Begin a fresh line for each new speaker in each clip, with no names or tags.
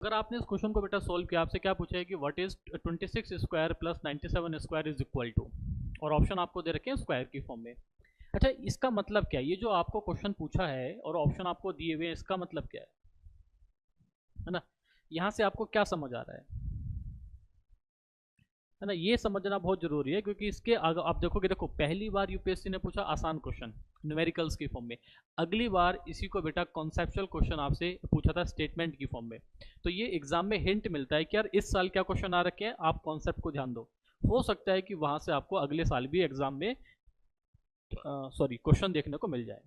अगर आपने इस क्वेश्चन को बेटा सोल्व किया, आपसे क्या पूछा है कि what is 26 square plus 97 square is equal to, और ऑप्शन आपको दे रखे हैं स्क्वायर की फॉर्म में। अच्छा, इसका मतलब क्या है? ये जो आपको क्वेश्चन पूछा है और ऑप्शन आपको दिए हुए हैं, इसका मतलब क्या है ना? यहाँ से आपको क्या समझ आ रहा है ना? ये समझना बहुत जरूरी है, क्योंकि इसके आगे आप देखोगे, देखो पहली बार यूपीएससी ने पूछा आसान क्वेश्चन न्यूमेरिकल्स की फॉर्म में, अगली बार इसी को बेटा कॉन्सेप्चुअल क्वेश्चन आपसे पूछा था स्टेटमेंट की फॉर्म में। तो ये एग्जाम में हिंट मिलता है कि यार इस साल क्या क्वेश्चन आ रखे हैं, आप कॉन्सेप्ट को ध्यान दो। हो सकता है कि वहां से आपको अगले साल भी एग्जाम में क्वेश्चन देखने को मिल जाए।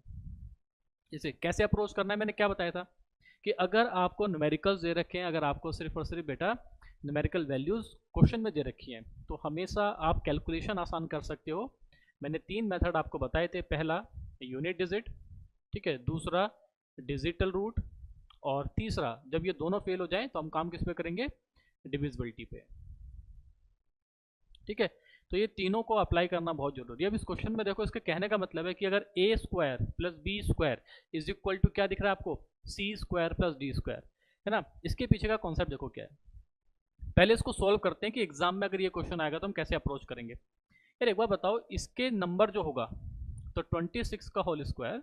जैसे कैसे अप्रोच करना है, मैंने क्या बताया था कि अगर आपको न्यूमेरिकल्स दे रखे हैं, अगर आपको सिर्फ और सिर्फ बेटा न्यूमेरिकल वैल्यूज क्वेश्चन में दे रखी हैं, तो हमेशा आप कैलकुलेशन आसान कर सकते हो। मैंने 3 मेथड आपको बताए थे। पहला यूनिट डिजिट, ठीक है, दूसरा डिजिटल रूट, और तीसरा जब ये दोनों फेल हो जाएं तो हम काम किस पे करेंगे, डिविजिबिलिटी पे। ठीक है, तो ये तीनों को अप्लाई करना बहुत जरूरी है। अब इस क्वेश्चन में देखो, इसके कहने का मतलब है कि अगर a square plus b square is equal to क्या दिख रहा है आपको, c square plus d square, है ना? इसके पीछे का कॉन्सेप्ट देखो क्या है। पहले इसको सॉल्व करते हैं कि एग्जाम में अगर ये क्वेश्चन आएगा तो हम कैसे अप्रोच करेंगे। यार एक बार बताओ, इसके नंबर जो होगा, तो 26 का होल स्क्वायर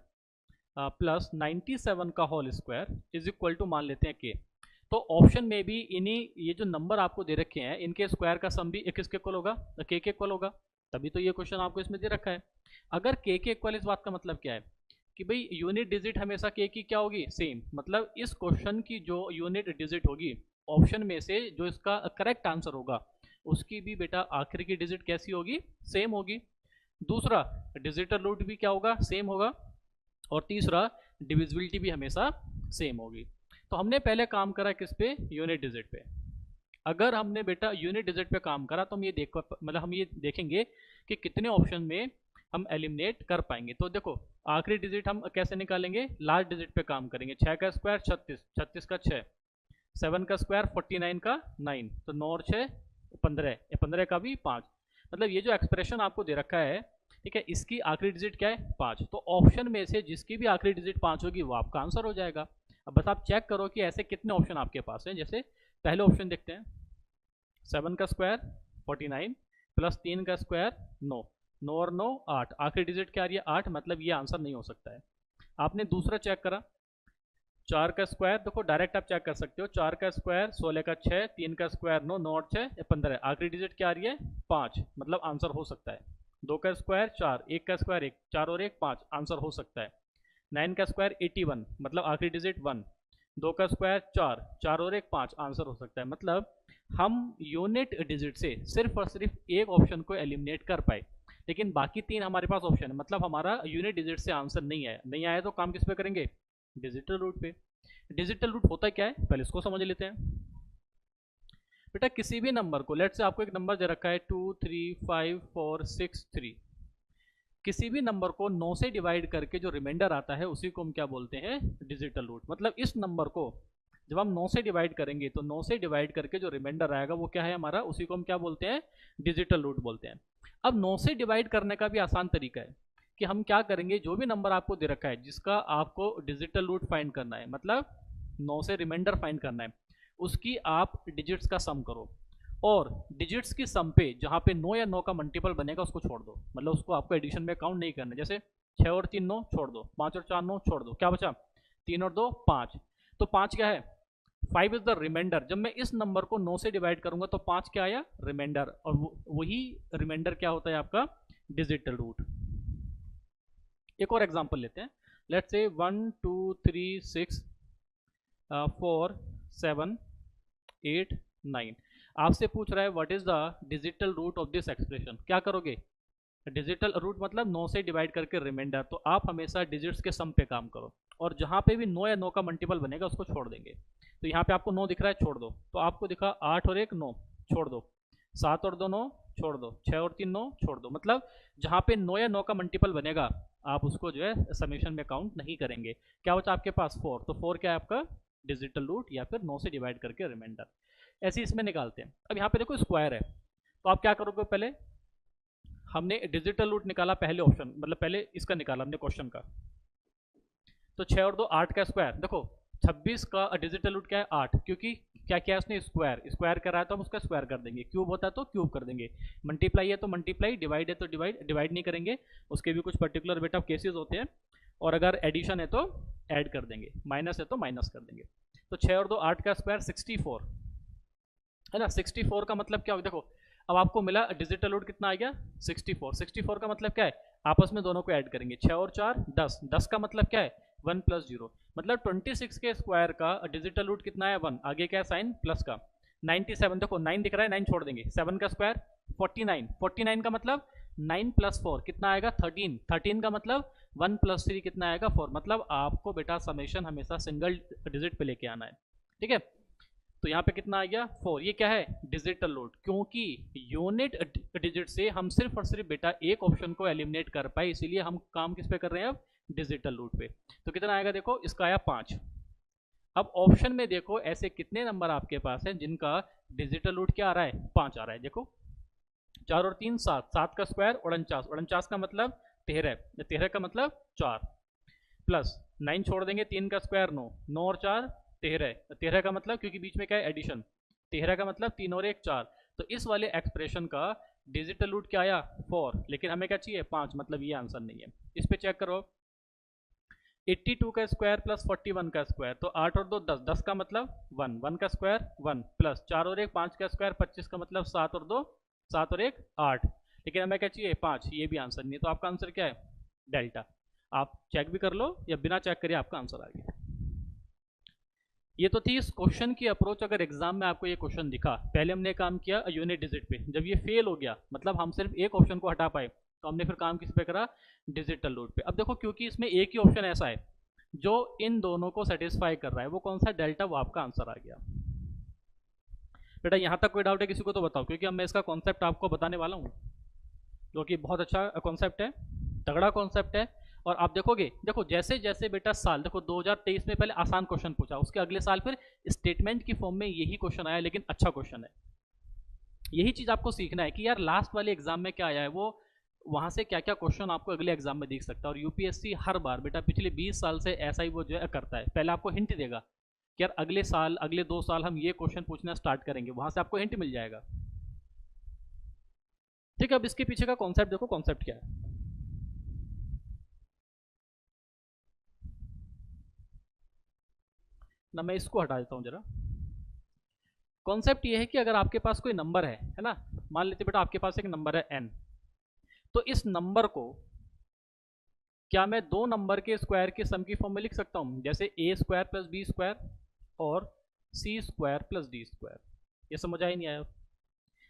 प्लस 97 का whole square is equal to मान लेते हैं के। तो ऑप्शन में भी इन्हीं ये जो नंबर आपको दे रखे हैं, इनके स्क्वायर का सम भी किसके इक्वल होगा, के इक्वल होगा। तभी तो ये क्वेश्चन आपको इसमें दे रखा है। अगर के इक्वल, इस बात का मतलब क्या है कि भाई यूनिट डिजिट हमेशा के की क्या होगी, सेम। मतलब इस क्वेश्चन की जो यूनिट डिजिट होगी, ऑप्शन में से जो इसका करेक्ट आंसर होगा, उसकी भी बेटा आखिर की डिजिट कैसी होगी, सेम होगी। दूसरा, डिजिटल रूट भी क्या होगा, सेम होगा। और तीसरा, डिविजिबिलिटी भी हमेशा सेम होगी। तो हमने पहले काम करा किस पे, यूनिट डिजिट पे। अगर हमने बेटा यूनिट डिजिट पे काम करा तो हम ये हम ये देखेंगे कि कितने ऑप्शन में हम एलिमिनेट कर पाएंगे। तो देखो, आखिरी डिजिट हम कैसे निकालेंगे, लास्ट डिजिट पे काम करेंगे। 6 का स्क्वायर 36, 36 का 6, 7 का स्क्वायर 49 का 9, तो 9 और 6 15, 15 का भी 5। मतलब ये जो एक्सप्रेशन आपको दे रखा है, ठीक है, इसकी आखिरी डिजिट क्या है, 5। तो ऑप्शन में से जिसकी भी आखिरी डिजिट 5 होगी वो आपका आंसर हो जाएगा। अब बस आप चेक करो कि ऐसे कितने ऑप्शन आपके पास हैं। जैसे पहले ऑप्शन देखते हैं, 7 का स्क्वायर 49 प्लस 3 का स्क्वायर 9, 9 और 9 8, आखिरी डिजिट क्या आ रही है, 8। मतलब ये आंसर नहीं हो सकता है। आपने दूसरा चेक करा, 4 का स्क्वायर, देखो डायरेक्ट आप चेक कर सकते हो, 4 का स्क्वायर 16 का 6, 3 का स्क्वायर 9, 9 और 6 15, आखिरी डिजिट क्या आ रही है, 5। मतलब आंसर हो सकता है। 2 का स्क्वायर 4, 1 का स्क्वायर 1, 4 और 1 5, आंसर हो सकता है। 9 का स्क्वायर 81, मतलब आखिरी डिजिट 1। 2 का स्क्वायर 4, 4 और 1 5, आंसर हो सकता है। मतलब हम यूनिट डिजिट से सिर्फ और सिर्फ एक ऑप्शन को एलिमिनेट कर पाए, लेकिन बाकी 3 हमारे पास ऑप्शन है। मतलब हमारा यूनिट डिजिट से आंसर नहीं आया, नहीं आया तो काम किस पे करेंगे, डिजिटल रूट पे। डिजिटल रूट होता क्या है, पहले इसको समझ लेते हैं। बेटा किसी भी नंबर को, लेट से आपको एक नंबर दे रखा है 2 3 5 4 6 3, किसी भी नंबर को 9 से डिवाइड करके जो रिमाइंडर आता है उसी को हम क्या बोलते हैं, डिजिटल रूट। मतलब इस नंबर को जब हम 9 से डिवाइड करेंगे तो 9 से डिवाइड करके जो रिमाइंडर आएगा वो क्या है हमारा, उसी को हम क्या बोलते हैं, डिजिटल रूट बोलते हैं। अब 9 से डिवाइड करने का भी आसान तरीका है कि हम क्या करेंगे, जो भी नंबर आपको दे रखा है जिसका आपको डिजिटल रूट फाइंड करना है, मतलब 9 से रिमाइंडर फाइंड करना है, उसकी आप डिजिट्स का सम करो, और डिजिट्स की सम पे जहाँ पे 9 या 9 का मल्टीपल बनेगा उसको छोड़ दो। मतलब उसको आपको एडिशन में काउंट नहीं करना। जैसे 6 और 3 9 छोड़ दो, 5 और 4 9 छोड़ दो, क्या बचा, 3 और 2 5। तो 5 क्या है, 5 इज द रिमाइंडर। जब मैं इस नंबर को 9 से डिवाइड करूंगा तो 5 क्या आया, रिमाइंडर, और वही रिमाइंडर क्या होता है आपका, डिजिटल रूट। एक और एग्जांपल लेते हैं, लेट्स से 1 2 3 6 4 7 8 9, आपसे पूछ रहा है what is the digital root of this expression. क्या करोगे, डिजिटल रूट मतलब 9 से डिवाइड करके रिमाइंडर। तो आप हमेशा डिजिट्स के सम पे काम करो, और जहां पे भी 9 या 9 का मल्टीपल बनेगा उसको छोड़ देंगे। तो यहाँ पे आपको 9 दिख रहा है, छोड़ दो, तो आपको दिखा 8 और 1 9, छोड़ दो, 7 और 2 9, छोड़ दो, 6 और 3 9, छोड़ दो। मतलब जहां पे 9 या 9 का मल्टीपल बनेगा आप उसको जो है समेशन में काउंट नहीं करेंगे। क्या बचा आपके पास, 4। तो 4 क्या है आपका, डिजिटल रूट, या फिर 9 से डिवाइड करके रिमाइंडर। ऐसे इसमें निकालते हैं। अब यहाँ पे देखो स्क्वायर है, तो आप क्या करोगे, पहले हमने डिजिटल रूट निकाला पहले ऑप्शन, मतलब पहले इसका निकाला हमने क्वेश्चन का, तो 6 और 2 8 का स्क्वायर। देखो 26 का डिजिटल रूट क्या है 8, क्योंकि क्या किया उसने स्क्वायर, स्क्वायर कर रहा है तो हम उसका स्क्वायर कर देंगे, क्यूब होता है तो क्यूब कर देंगे, मल्टीप्लाई है तो मल्टीप्लाई, डिवाइड है तो डिवाइड, डिवाइड नहीं करेंगे, उसके भी कुछ पर्टिकुलर बेटा केसेस होते हैं, और अगर एडिशन है तो ऐड कर देंगे, माइनस है तो माइनस कर देंगे। तो 6 और 2 8 का स्क्वायर 64 है ना। 64 का मतलब क्या हो, देखो अब आपको मिला डिजिटल रूट कितना आ गया 64, 64 का मतलब क्या है, आपस में दोनों को ऐड करेंगे, 6 और 4 10, 10 का मतलब क्या है 1 + 0, मतलब 26 के स्क्वायर का डिजिटल रूट कितना है 1, आगे क्या है साइन प्लस का, 97, देखो 9 दिख रहा है 9 छोड़ देंगे, 7 का स्क्वायर 49, 49 का मतलब 9 + 4 कितना आएगा 13, 13 का मतलब 1 + 3 कितना आएगा 4, मतलब आपको बेटा समेशन हमेशा सिंगल डिजिट पे लेके आना है, ठीक है। तो यहाँ पे कितना आ गया 4, ये क्या है डिजिटल रूट, क्योंकि यूनिट डिजिट से हम सिर्फ और सिर्फ बेटा एक ऑप्शन को एलिमिनेट कर पाए, इसीलिए हम काम किस पे कर रहे हैं अब डिजिटल रूट पे। तो कितना आएगा देखो, इसका आया 5। अब ऑप्शन में देखो ऐसे कितने नंबर आपके पास हैं जिनका डिजिटल रूट क्या आ रहा है 5 आ रहा है, देखो 4 और 3 7, 7 का स्क्वायर 49, 49 का मतलब 13, 13 का मतलब 4, प्लस 9 छोड़ देंगे, 3 का स्क्वायर 9, 9 और 4 13, 13 का मतलब क्योंकि बीच में क्या है एडिशन, 13 का मतलब 3 और 1 4, तो इस वाले एक्सप्रेशन का डिजिटल रूट क्या आया 4, लेकिन हमें क्या चाहिए 5, मतलब ये आंसर नहीं है। इस पे चेक करो 82 का स्क्वायर प्लस 41 का स्क्वायर, तो 8 और 2 10, 10 का मतलब 1, 1 का स्क्वायर 1, प्लस 4 और 1 5 का स्क्वायर 25 का मतलब 7 और 2 7 और 1 8, लेकिन हमें क्या चाहिए 5, ये भी आंसर नहीं है, तो आपका आंसर क्या है डेल्टा। आप चेक भी कर लो या बिना चेक करिए आपका आंसर आ गया। ये तो थी इस क्वेश्चन की अप्रोच, अगर एग्जाम में आपको ये क्वेश्चन दिखा, पहले हमने काम किया यूनिट डिजिट पे, जब ये फेल हो गया मतलब हम सिर्फ एक ऑप्शन को हटा पाए, तो हमने फिर काम किस पे करा डिजिटल रूट पे। अब देखो क्योंकि इसमें एक ही ऑप्शन ऐसा है जो इन दोनों को सेटिस्फाई कर रहा है, वो कौन सा डेल्टा, वो आपका आंसर आ गया। बेटा यहाँ तक कोई डाउट है किसी को तो बताओ, क्योंकि अब मैं इसका कॉन्सेप्ट आपको बताने वाला हूँ, जो कि बहुत अच्छा कॉन्सेप्ट है, तगड़ा कॉन्सेप्ट है। और आप देखोगे, देखो जैसे जैसे बेटा साल, देखो 2023 में पहले आसान क्वेश्चन पूछा, उसके अगले साल फिर स्टेटमेंट की फॉर्म में यही क्वेश्चन आया, लेकिन अच्छा क्वेश्चन है। यही चीज़ आपको सीखना है कि यार लास्ट वाले एग्जाम में क्या आया है, वो वहाँ से क्या क्या क्वेश्चन आपको अगले एग्जाम में दिख सकता है। और यूपीएससी हर बार बेटा पिछले 20 साल से ऐसा ही वो जो है करता है, पहले आपको हिंट देगा कि यार अगले साल अगले 2 साल हम ये क्वेश्चन पूछना स्टार्ट करेंगे, वहाँ से आपको हिंट मिल जाएगा, ठीक है। अब इसके पीछे का कॉन्सेप्ट देखो, कॉन्सेप्ट क्या है ना, मैं इसको हटा देता हूँ जरा। कॉन्सेप्ट ये है कि अगर आपके पास कोई नंबर है ना, मान लेते बेटा आपके पास एक नंबर है n, तो इस नंबर को क्या मैं दो नंबर के स्क्वायर के सम की फॉर्म में लिख सकता हूँ, जैसे a square plus b square और c square plus d square. ये समझ आया नहीं आया?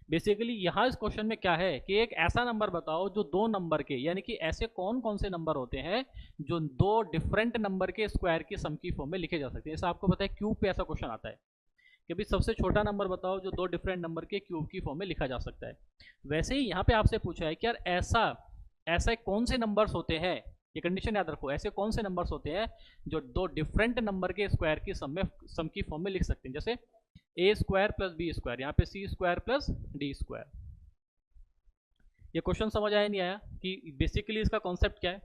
बेसिकली यहाँ इस क्वेश्चन में क्या है कि एक ऐसा नंबर बताओ जो दो नंबर के, यानी कि ऐसे कौन कौन से नंबर होते हैं जो दो डिफरेंट नंबर के स्क्वायर की सम की फॉर्म में लिखे जा सकते हैं। जैसे आपको पता है क्यूब पे ऐसा क्वेश्चन आता है कि भाई सबसे छोटा नंबर बताओ जो दो डिफरेंट नंबर के क्यूब की फॉर्म में लिखा जा सकता है। वैसे ही यहाँ पे आपसे पूछा है कि यार ऐसा ऐसा कौन से नंबर्स होते हैं, ये कंडीशन याद रखो, ऐसे कौन से नंबर्स होते हैं जो दो डिफरेंट नंबर के स्क्वायर की सम की फॉर्म में लिख सकते हैं। जैसे ए स्क्वायर प्लस बी स्क्वायर, यहाँ पे सी स्क्वायर प्लस डी स्क्वायर। ये क्वेश्चन समझ आया नहीं आया कि बेसिकली इसका कॉन्सेप्ट क्या है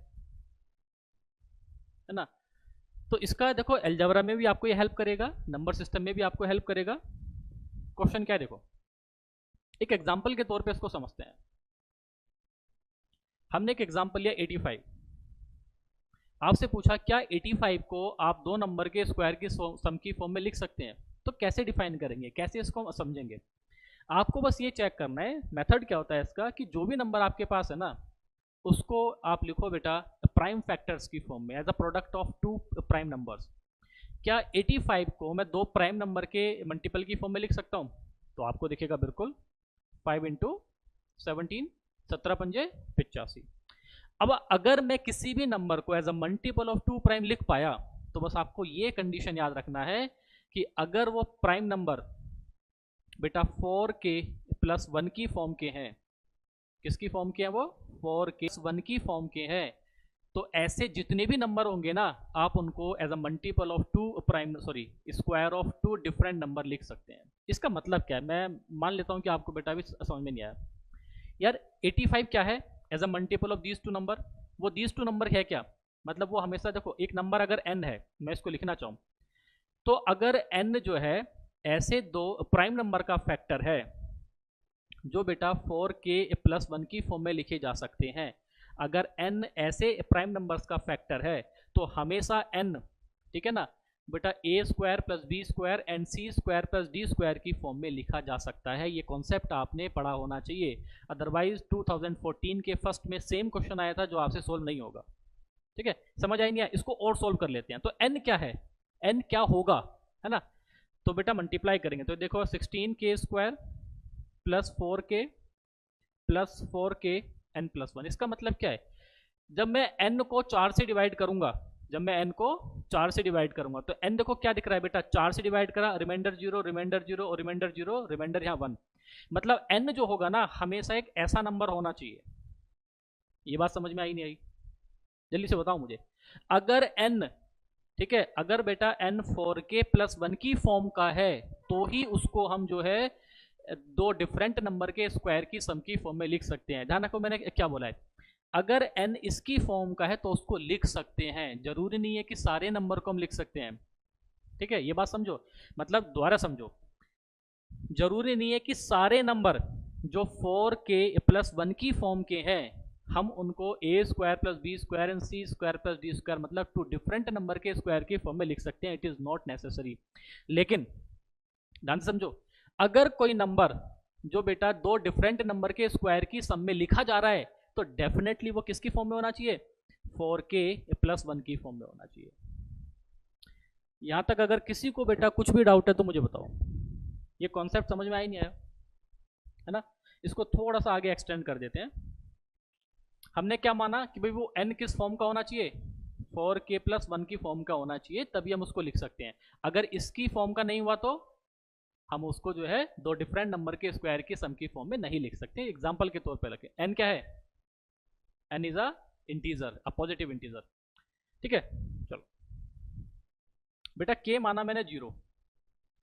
ना। तो इसका देखो एल्जेब्रा में भी आपको ये हेल्प करेगा, नंबर सिस्टम में भी आपको हेल्प करेगा। क्वेश्चन क्या है देखो, एक एग्जांपल के तौर पे इसको समझते हैं। हमने एक एग्जांपल लिया 85, आपसे पूछा क्या 85 को आप दो नंबर के स्क्वायर की सम की फॉर्म में लिख सकते हैं, तो कैसे डिफाइन करेंगे, कैसे इसको समझेंगे। आपको बस ये चेक करना है मेथड क्या होता है इसका, कि जो भी नंबर आपके पास है ना उसको आप लिखो बेटा प्राइम फैक्टर्स की फॉर्म में, as a product of two prime numbers. क्या 85 को मैं दो प्राइम नंबर के मल्टीपल की फॉर्म में लिख सकता हूँ, तो आपको दिखेगा बिल्कुल 5 इंटू 17, 17 पंजे 85। अब अगर मैं किसी भी नंबर को as a multiple of two prime लिख पाया, तो बस आपको ये कंडीशन याद रखना है कि अगर वो प्राइम नंबर बेटा 4k प्लस 1 की फॉर्म के हैं, किसकी फॉर्म के हैं वो 4k 1 की फॉर्म के हैं, तो ऐसे जितने भी नंबर होंगे ना आप उनको as a multiple of two prime square of two different number लिख सकते हैं। इसका मतलब क्या है, मैं मान लेता हूं कि आपको बेटा भी समझ में नहीं आया। यार 85 क्या है as a multiple of these two number, वो दीज टू नंबर है क्या, मतलब वो हमेशा देखो एक नंबर अगर n है, मैं इसको लिखना चाहूँ तो अगर n जो है ऐसे दो प्राइम नंबर का फैक्टर है जो बेटा 4k प्लस 1 की फॉर्म में लिखे जा सकते हैं, अगर n ऐसे प्राइम नंबर्स का फैक्टर है तो हमेशा n, ठीक है ना बेटा, a square plus b square and c square plus d square की फॉर्म में लिखा जा सकता है। ये कॉन्सेप्ट आपने पढ़ा होना चाहिए, अदरवाइज 2014 के फर्स्ट में सेम क्वेश्चन आया था जो आपसे सोल्व नहीं होगा। ठीक है, समझ आई नहीं आया? इसको और सोल्व कर लेते हैं। तो n क्या है, n क्या होगा, है ना? तो बेटा मल्टीप्लाई करेंगे तो देखो 16k square plus 4k N plus 1। इसका मतलब क्या है, जब मैं n को 4 से डिवाइड करूंगा, जब मैं n को 4 से डिवाइड करूंगा तो n देखो क्या दिख रहा है बेटा, 4 से डिवाइड करा, रिमाइंडर 0, रिमाइंडर 0 और रिमाइंडर 0, रिमाइंडर यहाँ 1। मतलब n जो होगा ना हमेशा एक ऐसा नंबर होना चाहिए। ये बात समझ में आई नहीं आई? जल्दी से बताओ मुझे। अगर n, ठीक है, अगर बेटा n 4k प्लस 1 की फॉर्म का है तो ही उसको हम जो है दो डिफरेंट नंबर के स्क्वायर की सम की फॉर्म में लिख सकते हैं। ध्यान रखो मैंने क्या बोला है, अगर n इसकी फॉर्म का है तो उसको लिख सकते हैं, जरूरी नहीं है कि सारे नंबर को हम लिख सकते हैं। ठीक है, ये बात समझो, मतलब दोबारा समझो, जरूरी नहीं है कि सारे नंबर जो 4k प्लस 1 की फॉर्म के हैं हम उनको a square plus b square and c square plus d square, मतलब टू डिफरेंट नंबर के स्क्वायर की फॉर्म में लिख सकते हैं। It is not necessary. लेकिन ध्यान से समझो, अगर कोई नंबर जो बेटा दो डिफरेंट नंबर के स्क्वायर की सम में लिखा जा रहा है तो डेफिनेटली वो किसकी फॉर्म में होना चाहिए, 4k प्लस 1 की फॉर्म में होना चाहिए। यहां तक अगर किसी को बेटा कुछ भी डाउट है तो मुझे बताओ। ये कॉन्सेप्ट समझ में आई नहीं आया, है ना? इसको थोड़ा सा आगे एक्सटेंड कर देते हैं। हमने क्या माना कि भाई वो n किस फॉर्म का होना चाहिए, 4k प्लस 1 की फॉर्म का होना चाहिए, तभी हम उसको लिख सकते हैं। अगर इसकी फॉर्म का नहीं हुआ तो हम उसको जो है दो डिफरेंट नंबर के स्क्वायर की सम की फॉर्म में नहीं लिख सकते। एग्जांपल के तौर पे रखें, n क्या है, n is a integer, a positive integer. ठीक है, चलो बेटा k माना मैंने 0,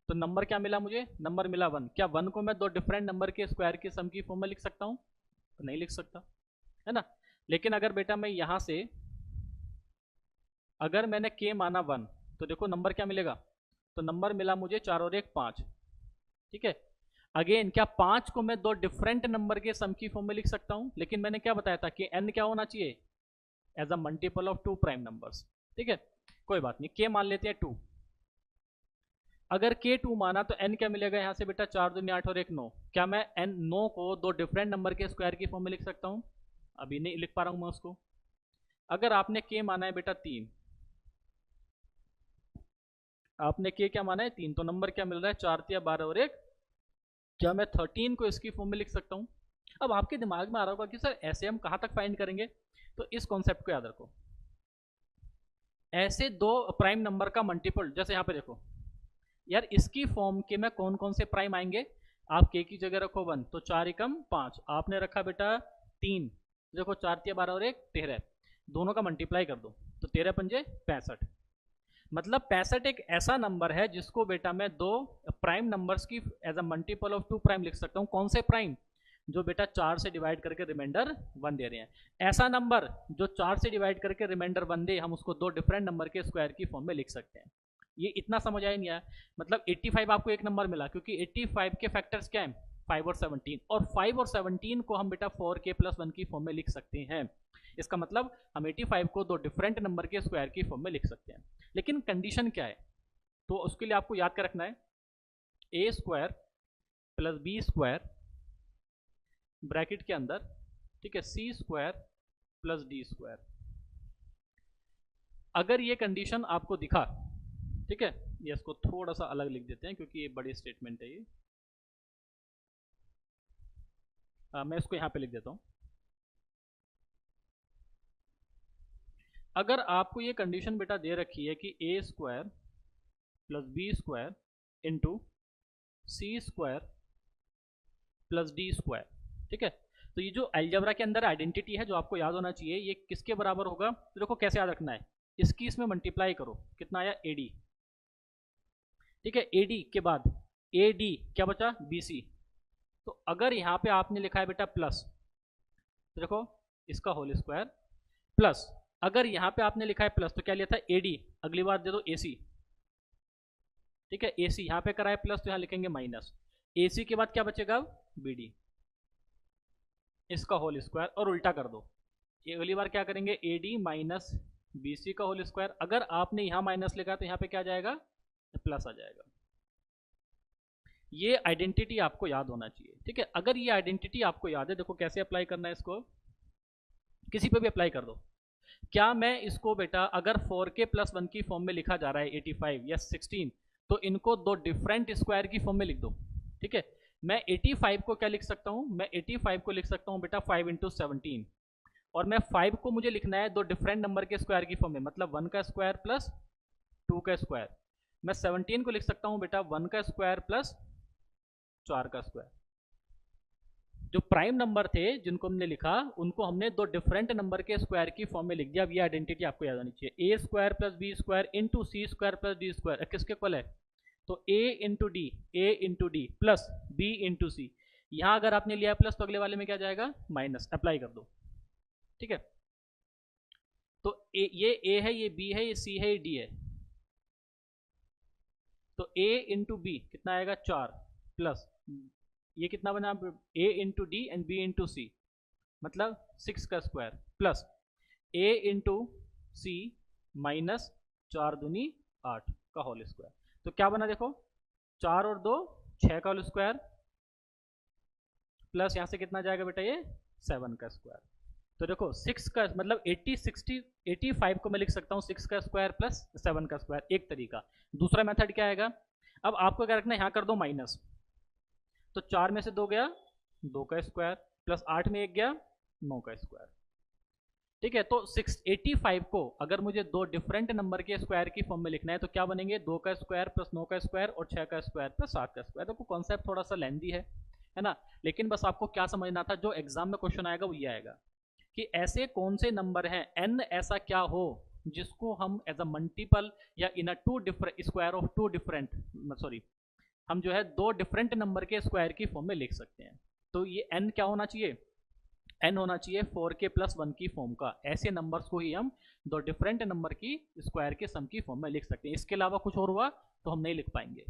तो नंबर क्या मिला मुझे, नंबर मिला 1। क्या 1 को मैं दो डिफरेंट नंबर के स्क्वायर की सम की फॉर्म में लिख सकता हूं? तो नहीं लिख सकता, है ना? लेकिन अगर बेटा मैं यहां से अगर मैंने k माना 1 तो देखो नंबर क्या मिलेगा, तो नंबर मिला मुझे 4 और 1 5। ठीक है, अगेन क्या 5 को मैं दो डिफरेंट नंबर के सम की फॉर्म में लिख सकता हूं? लेकिन मैंने क्या बताया था कि n क्या होना चाहिए, as a multiple of 2 prime numbers. ठीक है, कोई बात नहीं, k मान लेते हैं 2। अगर k 2 माना तो n क्या मिलेगा यहां से बेटा, 4 दूनी 8 और 1 9। क्या मैं n 9 को दो डिफरेंट नंबर के स्क्वायर की फॉर्म में लिख सकता हूं? अभी नहीं लिख पा रहा हूं मैं उसको। अगर आपने k माना है बेटा 3, आपने k क्या माना है 3, तो नंबर क्या मिल रहा है, 4 या 12 और 1। क्या मैं 13 को इसकी फॉर्म में लिख सकता हूं? अब आपके दिमाग में आ रहा होगा कि सर ऐसे हम कहां तक फाइंड करेंगे, तो इस कॉन्सेप्ट को याद रखो। ऐसे दो प्राइम नंबर का मल्टीपल, जैसे यहां पे देखो यार, इसकी फॉर्म के में कौन कौन से प्राइम आएंगे, आप k की जगह रखो 1 तो 4 एकम 5, आपने रखा बेटा 3, देखो 4 या 12 और 1 13, दोनों का मल्टीप्लाई कर दो तो 13 पंजे 65। मतलब 65 एक ऐसा नंबर है जिसको बेटा मैं दो प्राइम नंबर्स की as a multiple of 2 prime लिख सकता हूं। कौन से प्राइम, जो बेटा 4 से डिवाइड करके रिमाइंडर 1 दे रहे हैं। ऐसा नंबर जो 4 से डिवाइड करके रिमाइंडर 1 दे, हम उसको दो डिफरेंट नंबर के स्क्वायर की फॉर्म में लिख सकते हैं। ये इतना समझ आया नहीं आया? मतलब 85 आपको एक नंबर मिला, क्योंकि 85 के फैक्टर्स क्या है, 5 और 17, और 5 और 17 को हम बेटा 4k प्लस 1 की फॉर्म में लिख सकते हैं। इसका मतलब हम 85 को दो डिफरेंट नंबर के स्क्वायर की फॉर्म में लिख सकते हैं। लेकिन कंडीशन क्या है, तो उसके लिए आपको याद कर रखना है, a square plus b square bracket के अंदर, ठीक है, c square plus d square. अगर ये कंडीशन आपको दिखा, ठीक है, ये इसको थोड़ा सा अलग लिख देते हैं क्योंकि ये बड़ी स्टेटमेंट है ये। मैं इसको यहां पे लिख देता हूं। अगर आपको ये कंडीशन बेटा दे रखी है कि a square plus b square into c square plus d square, ठीक है, तो ये जो अलजेब्रा के अंदर आइडेंटिटी है जो आपको याद होना चाहिए, ये किसके बराबर होगा, तो देखो कैसे याद रखना है, इसकी इसमें मल्टीप्लाई करो, कितना आया एडी, ठीक है, एडी के बाद एडी क्या बचा, बीसी। तो अगर यहाँ पे आपने लिखा है बेटा प्लस, तो देखो इसका होल स्क्वायर प्लस, अगर यहाँ पे आपने लिखा है प्लस तो क्या लिया था एडी, अगली बार दे दो एसी, ठीक है, AC यहाँ पे कराए प्लस तो यहाँ लिखेंगे माइनस, AC के बाद क्या बचेगा अब BD, इसका होल स्क्वायर, और उल्टा कर दो, ये अगली बार क्या करेंगे AD माइनस BC का होल स्क्वायर। अगर आपने यहाँ माइनस लिखा तो यहाँ पे क्या आ जाएगा, प्लस आ जाएगा। ये आइडेंटिटी आपको याद होना चाहिए, ठीक है। अगर ये आइडेंटिटी आपको याद है, देखो कैसे अप्लाई करना है इसको, किसी पे भी अप्लाई कर दो। क्या मैं इसको बेटा अगर 4k प्लस 1 की फॉर्म में लिखा जा रहा है 85 या 16, तो इनको दो डिफरेंट स्क्वायर की फॉर्म में लिख दो, ठीक है। मैं 85 को क्या लिख सकता हूं, मैं 85 को लिख सकता हूं बेटा 5 इंटू 17, और मैं 5 को मुझे लिखना है दो डिफरेंट नंबर के स्क्वायर की फॉर्म में, मतलब 1 का स्क्वायर प्लस 2 का स्क्वायर। मैं 17 को लिख सकता हूं बेटा 1 का स्क्वायर प्लस 4 का स्क्वायर। जो प्राइम नंबर थे जिनको हमने लिखा, उनको हमने दो डिफरेंट नंबर के स्क्वायर की फॉर्म में लिख दिया। अब ये आइडेंटिटी आपको याद आनी चाहिए, a square plus b square into c square plus d square किसके इक्वल है, तो a into d plus b into c. यहां अगर आपने लिया प्लस तो अगले वाले में क्या जाएगा माइनस, अप्लाई कर दो, ठीक है। तो ये ए है, ये बी है, ये सी है, ये डी है, तो ए इंटू बी कितना आएगा 4 प्लस ये कितना बना a into d and b into c, मतलब 6 का square plus a into c minus 4 दूनी 8 का होल स्क्वायर। तो क्या बना देखो, 4 और 2 6 का होल स्क्वायर प्लस यहां से कितना जाएगा बेटा ये 7 का स्क्वायर। तो देखो 6 का मतलब 85 को मैं लिख सकता हूँ 6 का स्क्वायर प्लस 7 का स्क्वायर, एक तरीका। दूसरा मेथड क्या आएगा, अब आपको क्या रखना है, यहाँ कर दो माइनस, तो 4 में से 2 गया 2 का स्क्वायर प्लस 8 में 1 गया 9 का स्क्वायर, ठीक है। तो 685 को अगर मुझे दो डिफरेंट नंबर के स्क्वायर की फॉर्म में लिखना है तो क्या बनेंगे, 2 का स्क्वायर प्लस 9 का स्क्वायर और 6 का स्क्वायर प्लस 7 का स्क्वायर। देखो कॉन्सेप्ट थोड़ा सा लेंदी है ना, लेकिन बस आपको क्या समझना था, जो एग्जाम में क्वेश्चन आएगा वो ये आएगा कि ऐसे कौन से नंबर हैं, n ऐसा क्या हो जिसको हम एज अ मल्टीपल या in a two different square of two different, sorry हम जो है दो डिफरेंट नंबर के स्क्वायर की फॉर्म में लिख सकते हैं। तो ये n क्या होना चाहिए, n होना चाहिए 4k प्लस 1 की फॉर्म का। ऐसे नंबर्स को ही हम दो डिफरेंट नंबर की स्क्वायर के सम की फॉर्म में लिख सकते हैं। इसके अलावा कुछ और हुआ तो हम नहीं लिख पाएंगे।